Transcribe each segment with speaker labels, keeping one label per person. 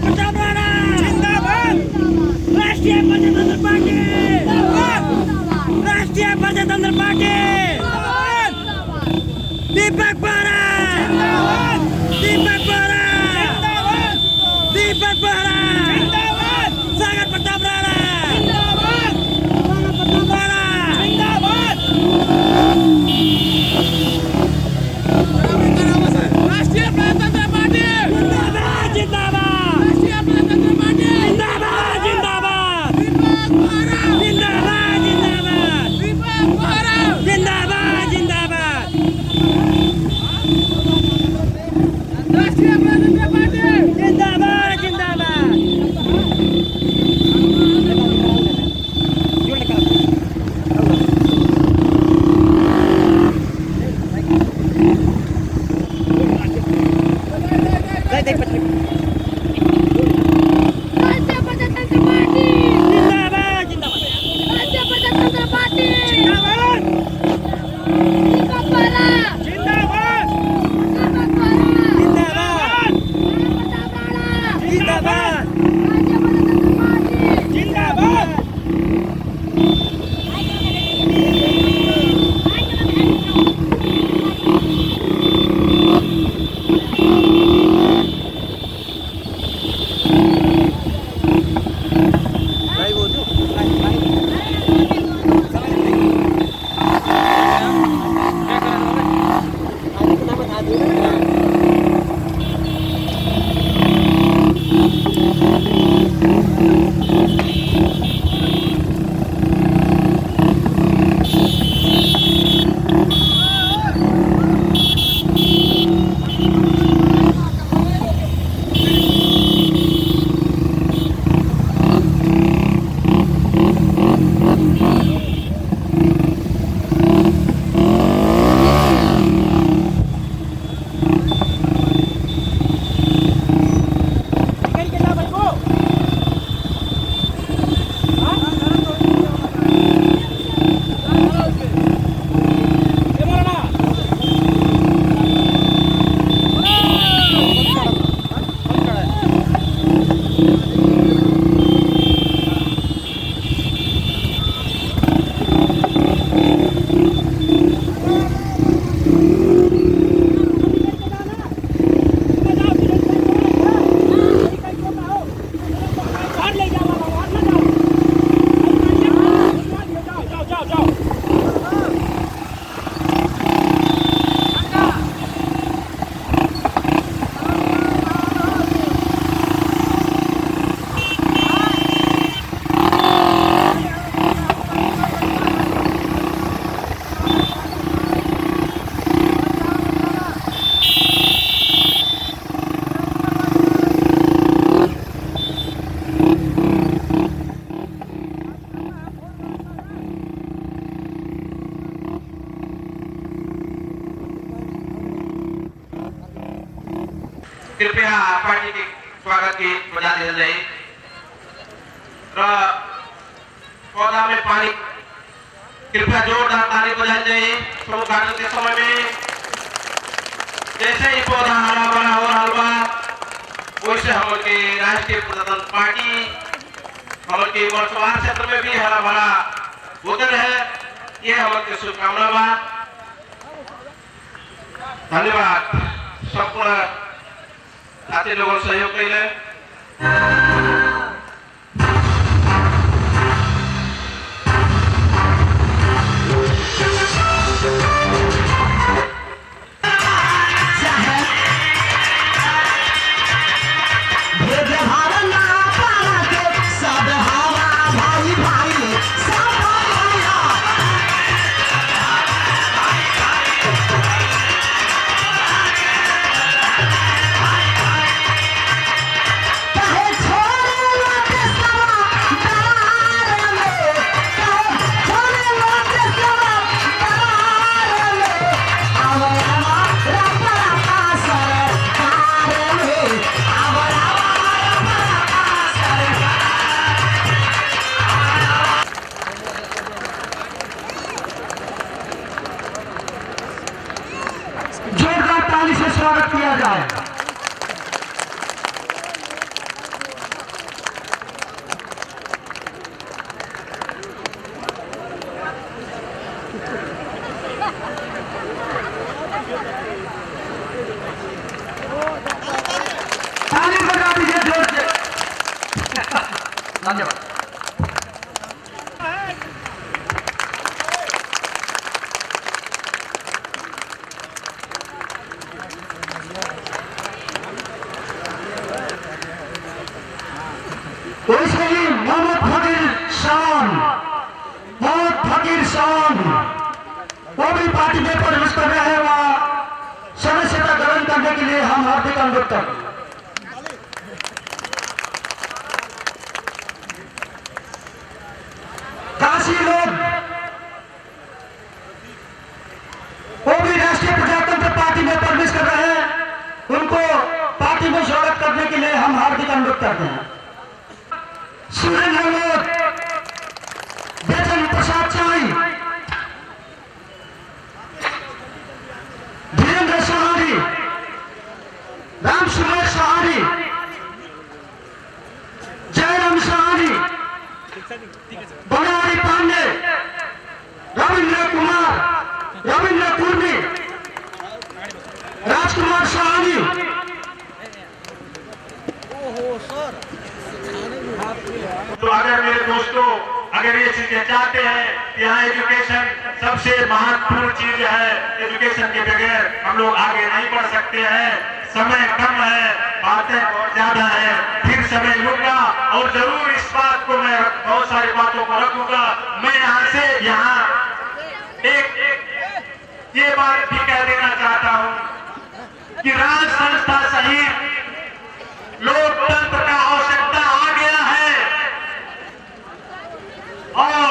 Speaker 1: प्रताप राणा जिंदाबाद राष्ट्रीय प्रजातंत्र पार्टी जिंदाबाद राष्ट्रीय प्रजातंत्र पार्टी जिंदाबाद दीपक बोहरा जिंदाबाद दीपक बोहरा जिंदाबाद दीपक बोहरा जिंदाबाद सागर प्रताप राणा जिंदाबाद सागर प्रताप राणा जिंदाबाद राष्ट्रीय प्रजातंत्र पार्टी जिंदाबाद जिंदाबाद राष्ट्रीय प्रजातंत्र पार्टी जिंदाबाद जिंदाबाद दीपक बोहरा जिंदाबाद जिंदाबाद दीपक बोहरा जिंदाबाद जिंदाबाद राष्ट्रीय प्रजातंत्र पार्टी जिंदाबाद जिंदाबाद
Speaker 2: राज्य प्रजातंत्र पार्टी
Speaker 1: जिंदाबाद जिंदाबाद
Speaker 2: राज्य प्रजातंत्र पार्टी
Speaker 1: जिंदाबाद
Speaker 2: दीपक बोहरा
Speaker 1: जिंदाबाद
Speaker 2: दीपक बोहरा
Speaker 1: जिंदाबाद
Speaker 2: प्रताप राणा
Speaker 1: जिंदाबाद
Speaker 2: राज्य प्रजातंत्र पार्टी
Speaker 1: जिंदाबाद
Speaker 3: कृपया पार्टी के स्वागत की बजा दी जाए पौधा में पानी कृपया जोरदार ताली बजाई जाए उद्घाटन के समय में जैसे ही पौधा हरा भरा हो रहा बा वैसे हम के राष्ट्रीय प्रजातंत्र पार्टी हम के वर्तमान क्षेत्र में भी हरा भरा होते रहे ये हम के शुभकामना बा धन्यवाद संपूर्ण साथी लोगों सहयोग कैले
Speaker 4: धन्यवाद।
Speaker 5: मोहम्मद फकीर शान वो भी पार्टी में प्रवेश कर रहे हैं, वहाँ सदस्यता ग्रहण करने के लिए हम हार्दिक अनुरोध करते हैं। काशी लोग वो भी राष्ट्रीय प्रजातंत्र पार्टी में प्रवेश कर रहे हैं, उनको पार्टी में स्वागत करने के लिए हम हार्दिक अनुरोध करते हैं। सुरेंद्र लोग, बेचन प्रसाद चाई, धीरेन्द्र सहानी, राम सुरेश सहानी, जयराम सहानी, बनवारी पांडे, रविंद्र कुमार, रविंद्र कुर्मी, राजकुमार सहानी,
Speaker 6: तो अगर मेरे दोस्तों अगर ये चीजें चाहते हैं, यहाँ एजुकेशन सबसे महत्वपूर्ण चीज है। एजुकेशन के बगैर हम लोग आगे नहीं बढ़ सकते हैं। समय कम है, बातें बहुत ज्यादा है, फिर समय लूंगा और जरूर इस बात को मैं बहुत सारी बातों को रखूंगा। मैं यहाँ से एक ये बात भी कह देना चाहता हूँ कि राज संस्था सहित लोकतंत्र का आवश्यकता आ गया है और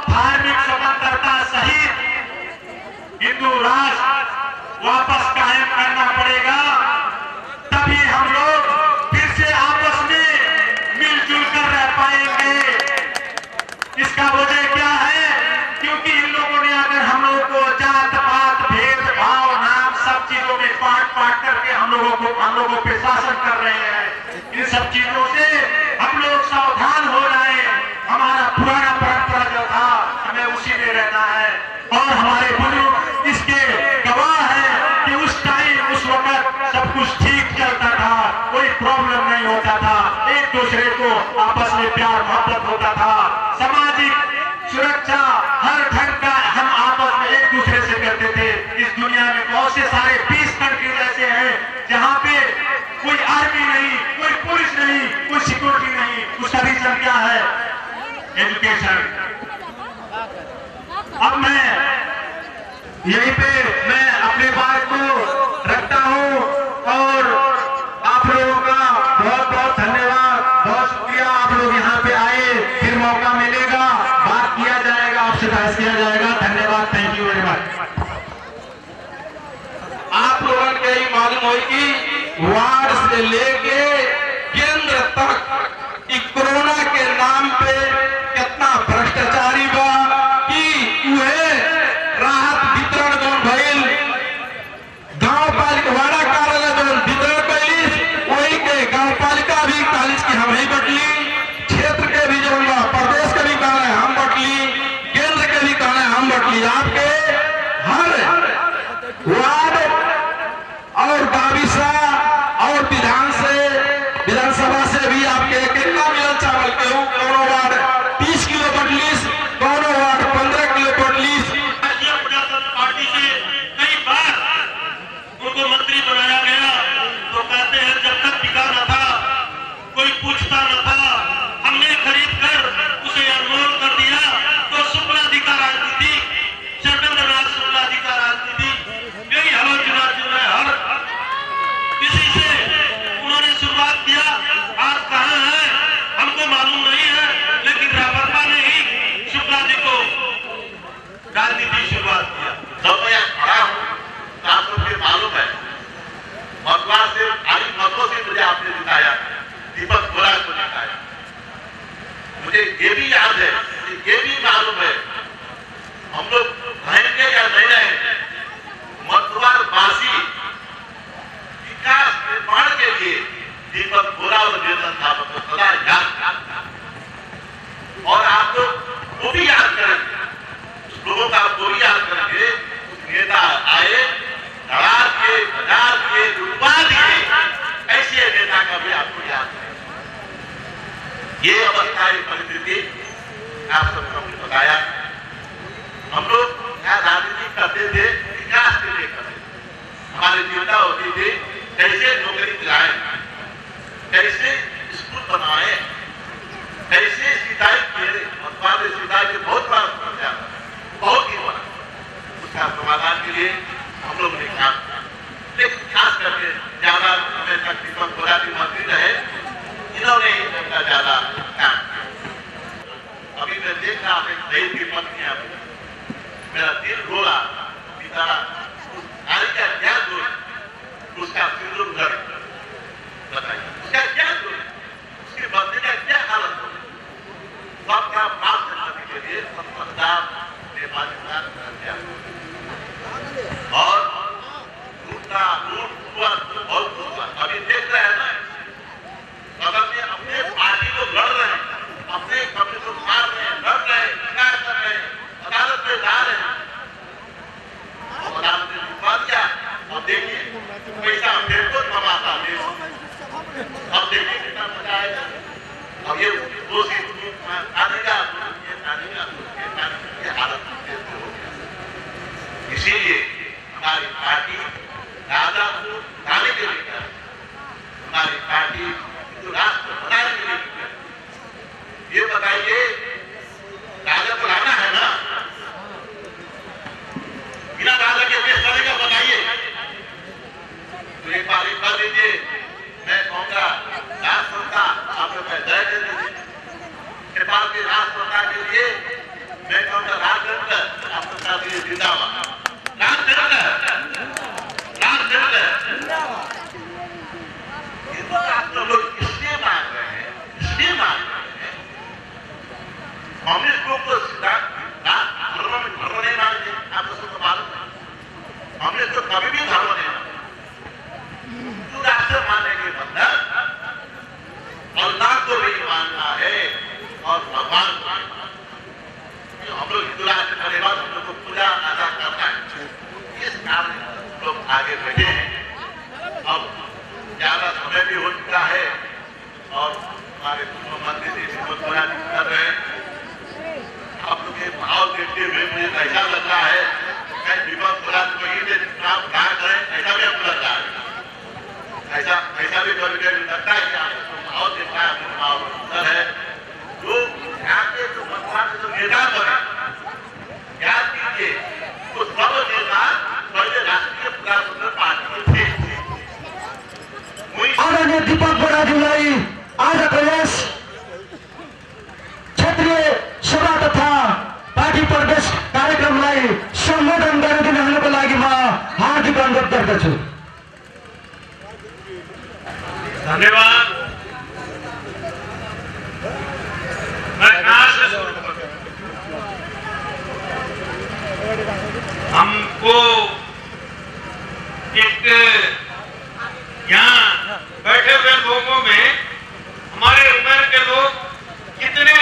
Speaker 6: धार्मिक स्वतंत्रता सहित हिंदू राष्ट्र वापस कायम करना पड़ेगा। तभी हम लोग फिर से आपस में मिलजुल कर रह पाएंगे। इसका वजह क्या है? क्योंकि इन लोगों ने अगर हम लोगों को जात पात भेदभाव नाम सब चीजों में बांट करके हम लोगों पे शासन कर रहे हैं। इन सब चीजों से हम लोग सावधान हो जाए। हमारा पुराना परंपरा जो था हमें उसी में रहना है और हमारे बुजुर्ग इसके गवाह है कि उस टाइम उस वक्त सब कुछ ठीक चलता था, कोई प्रॉब्लम नहीं होता था, एक दूसरे को आपस में प्यार मोहब्बत होता था, सामाजिक सुरक्षा हर ढंग का हम आपस में एक दूसरे से करते थे। इस दुनिया में बहुत से सारे 20 कंट्रीज ऐसे हैं जहाँ पे कोई आर्मी नहीं, कोई पुलिस नहीं, कोई सिक्योरिटी नहीं। उसका रीजन क्या है? एजुकेशन। अब मैं यहीं पे मैं अपनी बात को रखता हूँ और आप लोगों का बहुत बहुत धन्यवाद, बहुत शुक्रिया। आप लोग यहाँ पे आए, फिर मौका मिलेगा, बात किया जाएगा, आपसे बहस किया जाएगा। धन्यवाद, थैंक यू वेरी मच।
Speaker 3: आप लोगों को यही मालूम होगी वार्ड से लेके केंद्र तक कोरोना के नाम पे कितना भ्रष्टाचारी बा कि उहे राहत वितरण जो भइल गांव पालिका वाड़ा कार्यालय जो वितरण कैलिस वही के गांव पालिका भी कॉलेज की हम ही बटली, क्षेत्र के भी जो प्रदेश के भी कहना है हम बटली, केंद्र के भी कहना है हम बटली। आपके हर वार्ड और बाविसा और विधानसभा से भी आपके कितना मिलन चावल के कोनो वार्ड 30 किलो बटलीस, कोनो वार्ड 15 किलो बटलीस।
Speaker 6: राष्ट्रीय प्रजातंत्र पार्टी से कई बार उनको मंत्री बनाया गया तो कहते हैं जब तक बिका न था कोई पूछता न था, हमने खरीद कर उसे अनमोल कर दिया। तो शुक्ला जी का राजनीति, शर्मेंद्र नाथ शुक्ला जी का राजनीति यही आलोचना हर किसी से उन्होंने शुरुआत किया। आज कहाँ है हमको मालूम नहीं है, लेकिन रावतबा ने ही शुक्ला जी को राजनीति शुरुआत किया।
Speaker 7: जब मैं यहाँ खड़ा हूँ तो आप सबको मालूम है मतदान से आई मतों से मुझे आपने जिताया, दीपक बोरा को जिताया। मुझे ये भी याद है, ये भी मालूम है हम लोग रहेंगे या नहीं रहेंगे, मतदार बासी विकास निर्माण के लिए दीपक बोरा और वेतन था को सदा याद और आप लोग वो भी याद करेंगे, लोगों का वो भी याद करेंगे। नेता आए, लड़ा के, बाजार के, डुबा दिए, ऐसे नेता का भी आपको याद करेंगे। ये अवस्था, ये परिस्थिति आप सबको हमने बताया। हम लोग यहाँ राजनीति करते थे, विकास के लिए करते थे। हमारी चिंता होती थी कैसे नौकरी दिलाएं, कैसे स्कूल बनाए, कैसे सिंचाई करे। और सिंचाई के बहुत बार समस्या बहुत ही बना, उसका समाधान के लिए हम लोग ने काम किया। लेकिन खास करके ज्यादा समय तक दीपक बोराटी मंत्री रहे, इन्होंने ही इनका ज्यादा काम किया। अभी मैं देख रहा हूँ शहीद की पत्नियां, मेरा दिल रोला, बेचारा नारी का क्या दोष, उसका सिंदूर घर बताइए, उसका क्या दोष, उसके बदले का क्या हालत हो, सबका माफ करने के लिए पंजाब नेपाली और लूटना लूट हुआ बहुत हुआ। अभी देख रहे हैं ना, बगल में अपने पार्टी लोग लड़ रहे हैं, अपने कब्जे को मार रहे हैं, लड़ रहे हैं, शिकायत कर रहे हैं, अदालत में जा रहे हैं। अदालत ने रुकवा दिया। अब देखिए पैसा फिर को कमाता है, अब देखिए कितना मजा आएगा। अब ये दोषी आनेगा, ये हालत हो गया। इसीलिए हमारी पार्टी राजा को लाने के लिए, हमारी पार्टी राष्ट्र बनाने के लिए, ये बताइए राजा को लाना है ना, बिना राजा के देश चलेगा बताइए? तो एक बार कर दीजिए, मैं कहूँगा राष्ट्रपिता आप लोग जय दे दीजिए। नेपाल के राष्ट्रपिता के लिए मैं कहूँगा राजतंत्र आपका लिए जिंदाबाद, राजतंत्र राजतंत्र। हिंदू राष्ट्र लोग इसलिए मांग रहे हैं, इसलिए मांग रहे हैं, कम्युनिस्ट लोग तो सिद्धांत धर्म नहीं मानते, आप सबको मालूम है। हमने तो कभी भी धर्म नहीं माना। हिंदू राष्ट्र मानने के मतलब अल्लाह को भी मानना है और भगवान को भी मानना है। हम लोग हिंदू राष्ट्र करने बाद हम लोग को पूजा अदा करना है। इस कारण लोग आगे बैठे हैं। अब ज्यादा समय भी हो चुका है और हमारे मुख्यमंत्री जी दीपक बोराटी कर रहे हैं। आप लोग के भाव देखते हुए मुझे ऐसा लग रहा है कि दीपक बोराटी को ही चुनाव ना करें, ऐसा भी हमको लग रहा है। ऐसा भी कभी कभी लगता है कि आपको भाव देखना है, भाव अंतर है। जो यहाँ के जो मतदान जो नेता बने, याद कीजिए तो सब नेता पहले राष्ट्रीय प्रजातंत्र पार्टी के थे।
Speaker 5: आदरणीय दीपक बोराटीलाई आज प्रदेश क्षेत्रीय सभा तथा पार्टी प्रदेश कार्यक्रमलाई सम्बोधन गरिदिनुहुनको लागि म हार्दिक अनुरोध गर्दछु।
Speaker 6: धन्यवाद। मैं कहाँ से शुरू करूं? हमको एक यहाँ बैठे हुए लोगों में हमारे उम्र के लोग कितने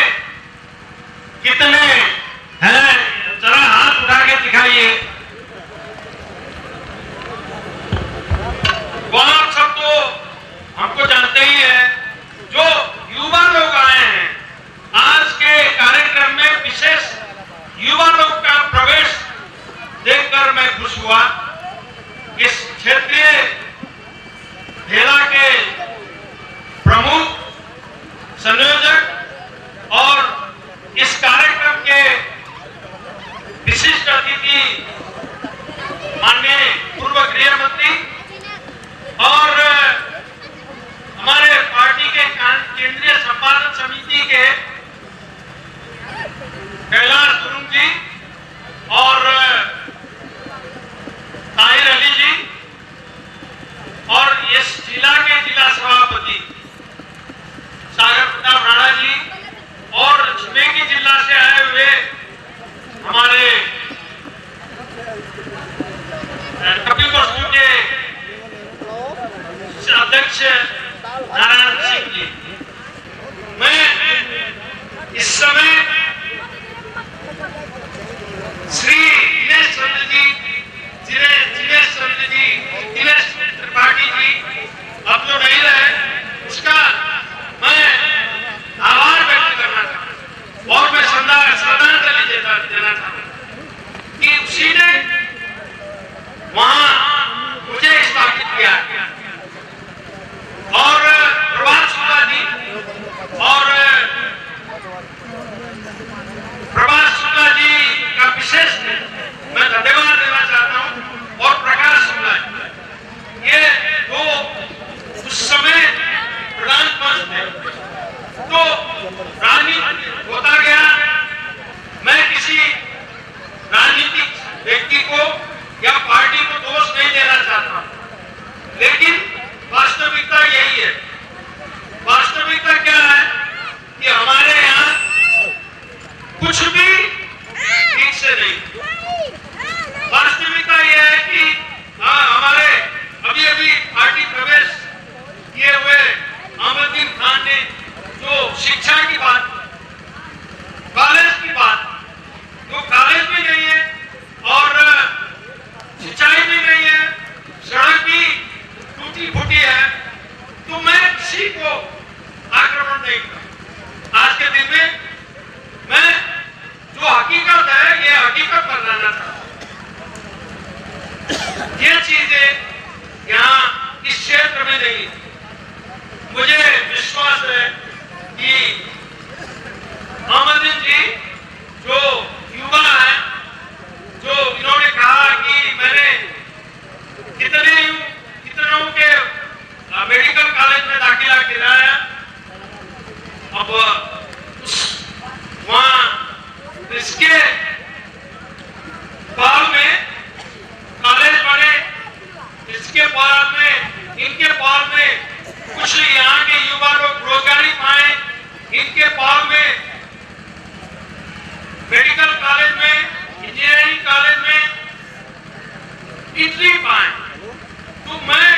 Speaker 6: हैं, जरा हाथ उठा के दिखाइए। वो आप सब तो हमको जानते ही है। जो युवा लोग आए हैं आज के कार्यक्रम में, विशेष युवा लोग का प्रवेश देखकर मैं खुश हुआ। इस क्षेत्रीय भेला के प्रमुख संयोजक और इस कार्यक्रम के विशिष्ट अतिथि माननीय पूर्व गृह मंत्री और हमारे पार्टी के केंद्रीय संपादन समिति के कैलाश गुरुंग जी और ताहिर अली जी और इस जिला के जिला सभापति सागर प्रताप राणा जी जो शिक्षा की बात, कॉलेज की बात, तो कॉलेज भी नहीं है और सिंचाई भी नहीं है, सड़क भी टूटी फूटी है, तो मैं किसी को आक्रमण नहीं करूं। आज के दिन में मैं जो हकीकत है ये हकीकत बनाना था। ये चीजें यहाँ इस क्षेत्र में नहीं। मुझे विश्वास है कि मोहम्मदीन जी जो युवा है, जो इन्होंने कहा कि मैंने कितनों के मेडिकल कॉलेज में दाखिला कराया, अब वहां इसके बाद में कॉलेज बने, इसके बाद में इनके बाद में कुछ यहाँ के युवा लोग रोजगारी पाए, इनके बाद में मेडिकल कॉलेज में, इंजीनियरिंग कॉलेज में डिग्री पाए। तो मैं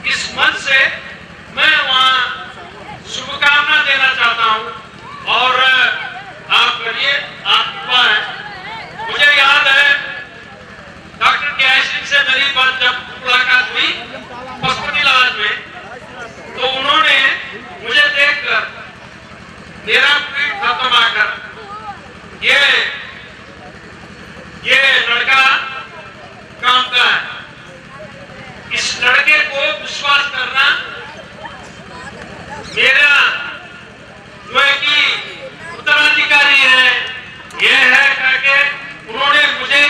Speaker 6: इस मंच से मैं वहां शुभकामना देना चाहता हूं और आप करिए, आप युवा हैं। मुझे याद है डॉक्टर के सिंह से मेरी बात जब मुलाकात हुई पशुपति लाल में, तो उन्होंने मुझे देखकर मेरा पीठ थपथपाकर ये लड़का काम का है, इस लड़के को विश्वास करना मेरा जो है कि उत्तराधिकारी है, ये है करके उन्होंने मुझे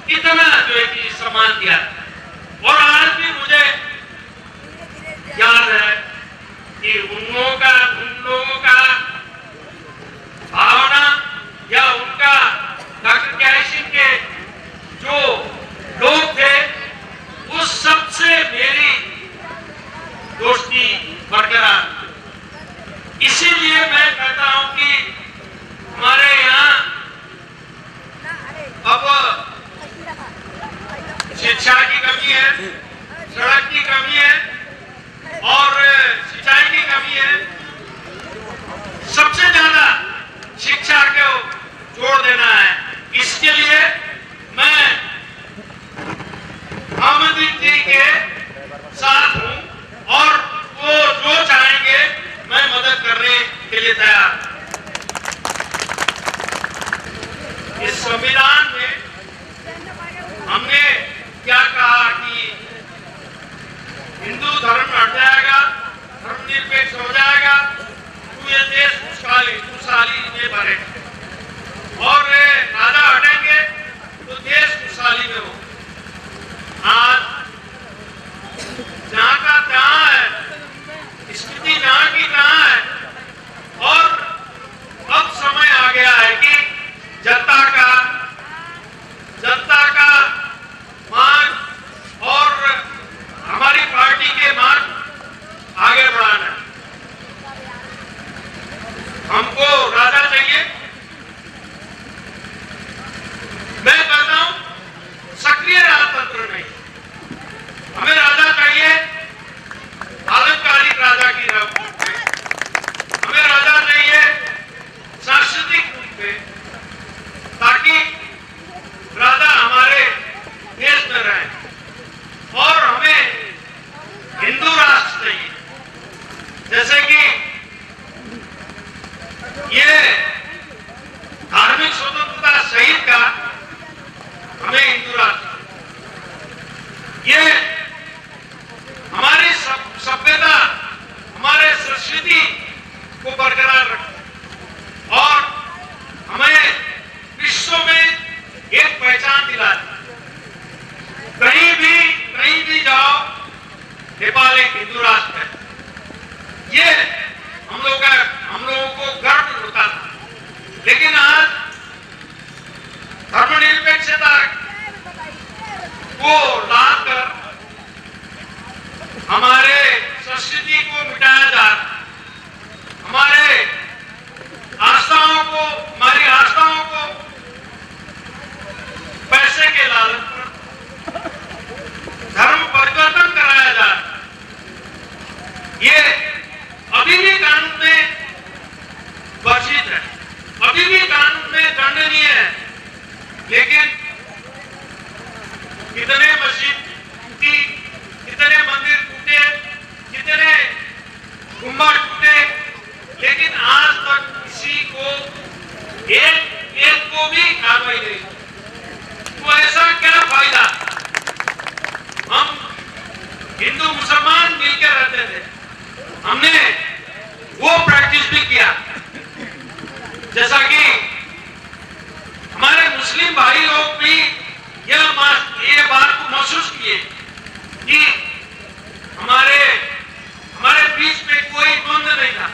Speaker 6: इतना जो है कि सम्मान दिया। और आज भी मुझे याद है कि उन लोगों का भावना या उनका डॉक्टर के सिंह के जो लोग थे उस सबसे मेरी दोस्ती बरकरार। इसीलिए मैं कहता हूं कि हमारे यहाँ अब शिक्षा की कमी है, सड़क की कमी है और सिंचाई की कमी है। सबसे ज्यादा शिक्षा को जोड़ देना है। इसके लिए मैं मोहम्मदीन जी के साथ हूं और वो जो चाहेंगे मैं मदद करने के लिए तैयार। इस संविधान में हमने क्या कहा कि हिंदू धर्म हट जाएगा, धर्मनिरपेक्ष हो जाएगा, तो ये देश खुशहाली में भरेगा और राजा हटेंगे तो देश खुशहाली में हो। आज जहां का जहां है, स्थिति जहां की जहां है और अब समय आ गया है कि जनता का मांग और हमारी पार्टी के मांग आगे बढ़ाना। हमको राजा चाहिए, मैं कहता हूं सक्रिय राजतंत्र नहीं, हमें राजा चाहिए आलंकारिक राजा की रूप में, हमें राजा चाहिए सांस्कृतिक रूप में, ताकि राजा हमारे देश में रहे। और हमें हिंदू राष्ट्र चाहिए, जैसे कि ये धार्मिक स्वतंत्रता शहीद का हमें हिंदू राष्ट्र, ये हमारी सभ्यता, हमारे संस्कृति को बरकरार रखे और हमें विश्व में एक पहचान दिला। कहीं भी जाओ, नेपाल एक हिंदू राष्ट्र है। ये हम लोगों को गर्व होता था, लेकिन आज धर्मनिरपेक्षता को लाकर हमारे संस्कृति को मिटाया जा रहा, हमारी आस्थाओं को पैसे के लालच पर धर्म परिवर्तन कराया जा रहा। ये अभी
Speaker 3: अभी भी कानून में वर्जित है, अभी भी कानून में दंडनीय है। लेकिन कितने मस्जिद टूटी, कितने मंदिर टूटे, कितने गुम्बद टूटे, लेकिन आज तक किसी को एक को भी कार्रवाई नहीं। तो ऐसा क्या फायदा? हम हिंदू मुसलमान मिलकर रहते थे, हमने वो प्रैक्टिस भी किया, जैसा कि हमारे मुस्लिम भाई लोग भी ये बात को महसूस किए कि हमारे बीच में कोई द्वंद्व नहीं था।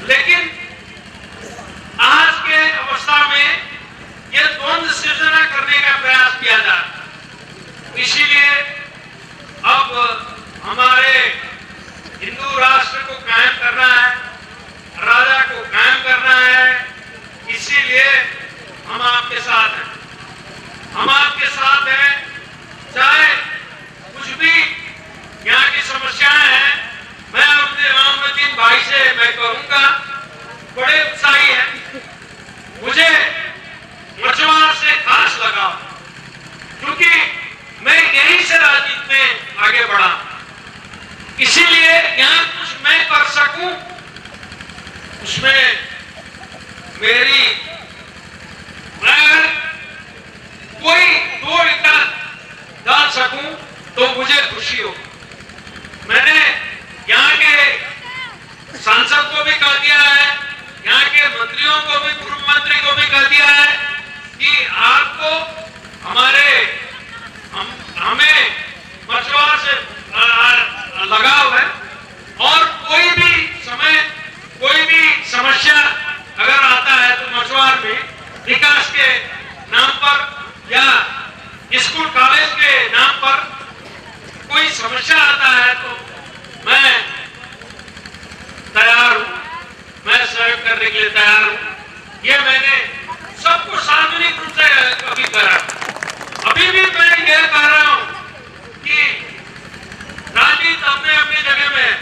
Speaker 3: लेकिन आज के अवस्था में यह द्वंद्व सृजना करने का प्रयास किया जा रहा है। इसीलिए अब हमारे हिंदू राष्ट्र को कायम करना है, राजा को कायम करना है। इसीलिए हम आपके साथ हैं, हम आपके साथ हैं। चाहे कुछ भी यहाँ की समस्याएं हैं, मैं अपने रामदीन भाई से मैं कहूंगा, बड़े उत्साही हैं। मुझे मछुआर से खास लगा, क्योंकि मैं यहीं से राजनीति में आगे बढ़ा। इसीलिए यहाँ कुछ मैं कर सकूं, उसमें मेरी मैं कोई दो इतना डाल सकूं तो मुझे खुशी हो। मैंने यहाँ के सांसद को भी कह दिया है, यहाँ के मंत्रियों को भी, पूर्व मंत्री को भी कह दिया है कि आपको हमें मछुआरों से लगाव है, और कोई भी समस्या अगर आता है तो मछुआर में विकास के नाम पर या स्कूल कॉलेज के नाम पर कोई समस्या आता है तो मैं तैयार हूं, मैं सहयोग करने के लिए तैयार हूं। ये मैंने सबको सार्वजनिक रूप से अभी करा। अभी भी मैं ये कह रहा हूं कि राजनीति अपने अपनी जगह में है।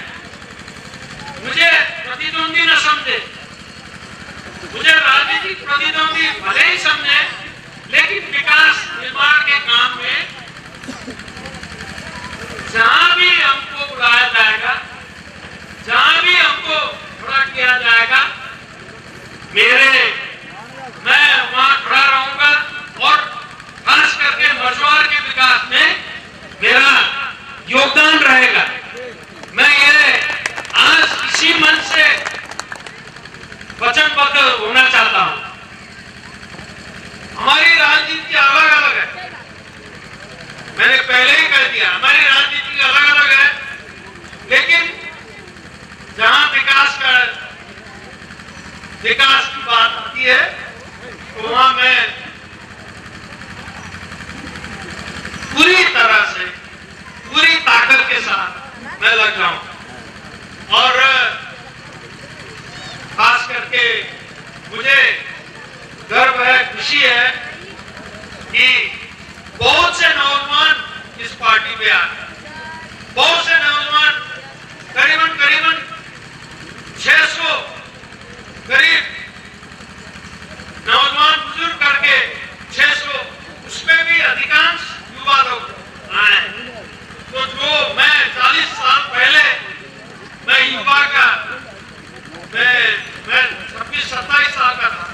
Speaker 3: मुझे प्रतिद्वंदी न समझे, मुझे राजनीतिक प्रतिद्वंदी भले ही समझे, लेकिन विकास निर्माण के काम में जहां भी हमको बुलाया जाएगा, जहां भी हमको खड़ा किया जाएगा, मैं वहां खड़ा रहूंगा। और खास करके मछुआर के विकास में मेरा योगदान रहेगा। मैं ये आज इसी मन से वचनबद्ध होना चाहता हूं। हमारी राजनीति अलग अलग है, मैंने पहले ही कह दिया, हमारी राजनीति अलग अलग है, लेकिन जहां विकास की बात आती है तो वहां मैं पूरी तरह से, पूरी ताकत के साथ मैं लग जाऊं। और खास करके मुझे गर्व है, खुशी है कि बहुत से नौजवान इस पार्टी में आ गए। बहुत से नौजवान, करीबन 600 करीब नौजवान बुजुर्ग करके 600, उसमें भी अधिकांश युवा लोग आए। तो जो मैं 40 साल पहले मैं युवा का, मैं 26-27 साल का था,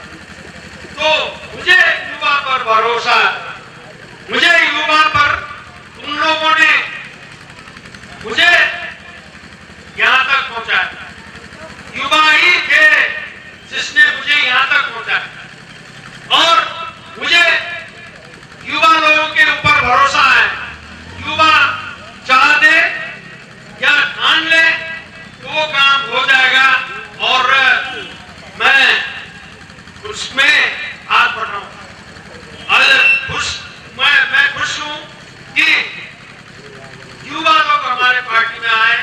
Speaker 3: तो मुझे युवा पर भरोसा, मुझे युवा पर उन लोगों ने मुझे यहां तक पहुंचाया। युवा ही थे जिसने मुझे यहां तक पहुंचाया, और मुझे युवा लोगों के ऊपर भरोसा है। युवा चाह दे या ठान ले तो वो काम हो जाएगा, और मैं उसमें हाथ बढ़ाऊं। मैं खुश हूं कि युवा लोग हमारे पार्टी में आए।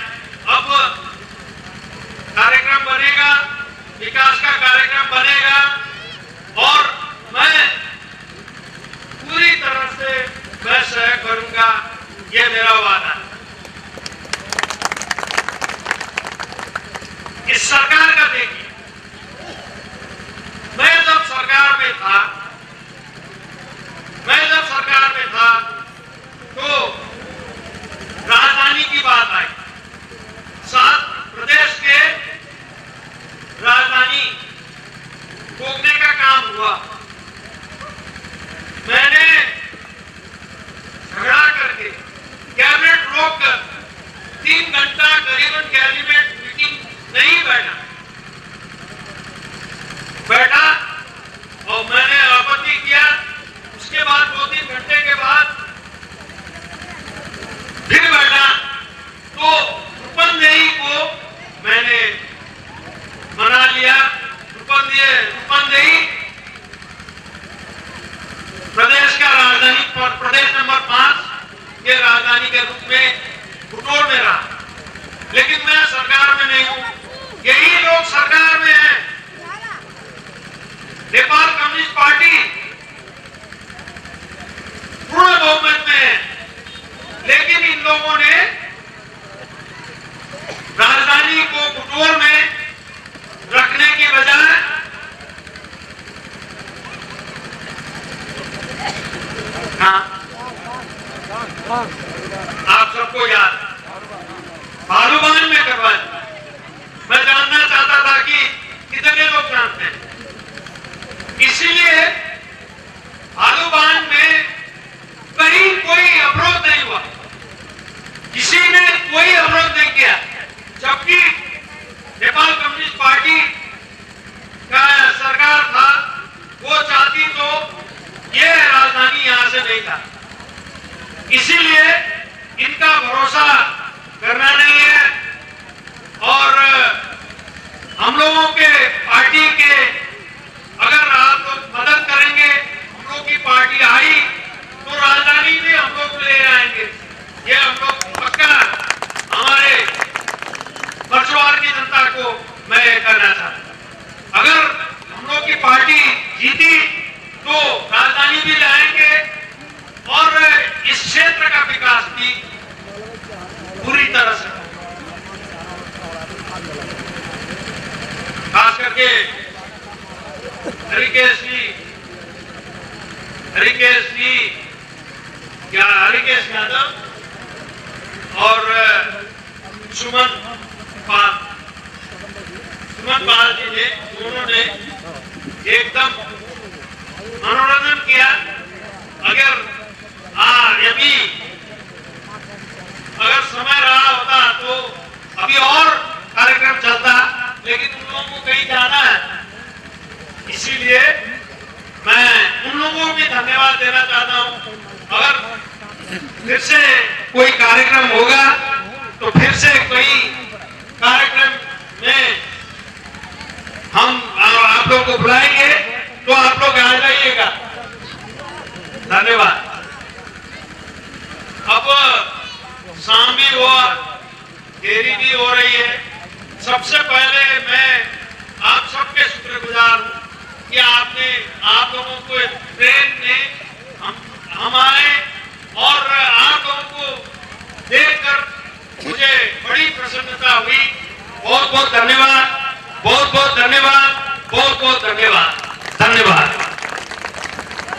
Speaker 3: अब कार्यक्रम बनेगा, विकास का कार्यक्रम बनेगा, और मैं पूरी तरह से मैं सहयोग करूंगा, ये मेरा वादा है।
Speaker 6: इस सरकार का देखिए, मैं जब सरकार में था तो राजधानी की बात आई, 7 प्रदेश के राजधानी रोकने का काम हुआ। मैंने झगड़ा करके कैबिनेट रोककर 3 घंटा करीबन कैबिनेट मीटिंग नहीं बैठा और मैंने आपत्ति किया। उसके बाद 2-3 घंटे के बाद फिर बैठा तो रूपंदेही को मैंने मना लिया। रूपंदेही प्रदेश का राजधानी, प्रदेश नंबर 5 के राजधानी के रूप में घुटोर में रहा, लेकिन मैं सरकार में नहीं हूं, यही लोग सरकार में हैं। नेपाल कम्युनिस्ट पार्टी पूर्ण बहुमत में है, लेकिन इन लोगों ने राजधानी को घुटोर में रखने की बजाय आप सबको याद भालूबान में करवा दिया। मैं जानना चाहता था कि कितने लोग जानते हैं। इसीलिए भालूबान में कहीं कोई अवरोध नहीं हुआ, किसी ने कोई अवरोध नहीं किया, जबकि नेपाल कम्युनिस्ट पार्टी का सरकार था, वो चाहती तो ये राजधानी यहां से नहीं था। इसीलिए इनका भरोसा करना नहीं है और हम लोगों के पार्टी के अगर आप लोग मदद करेंगे, हम लोग की पार्टी आई तो राजधानी में हम लोग ले आएंगे। ये हम लोग पक्का हमारे मछुआर की जनता को मैं कहना चाहता। अगर हम लोग की पार्टी जीती तो राजधानी भी लाएंगे और इस क्षेत्र का विकास भी पूरी तरह से, खास करके हरिकेश यादव और सुमन पाल जी ने, दोनों ने एकदम मनोरंजन किया। अगर समय रहा होता तो अभी और कार्यक्रम चलता, लेकिन उन लोगों को कहीं जाना है, इसीलिए मैं उन लोगों को भी धन्यवाद देना चाहता हूं। अगर फिर से कोई कार्यक्रम होगा तो फिर से कोई कार्यक्रम में हम आप लोग को बुलाएंगे तो आप लोग आ जाइएगा। धन्यवाद। अब शाम भी हुआ, देरी भी हो रही है। सबसे पहले मैं आप सबके शुक्रगुजार हूं कि आप लोगों को ट्रेन में हम आए और आप लोगों को देखकर मुझे बड़ी प्रसन्नता हुई। बहुत बहुत धन्यवाद, बहुत बहुत धन्यवाद, बहुत बहुत धन्यवाद।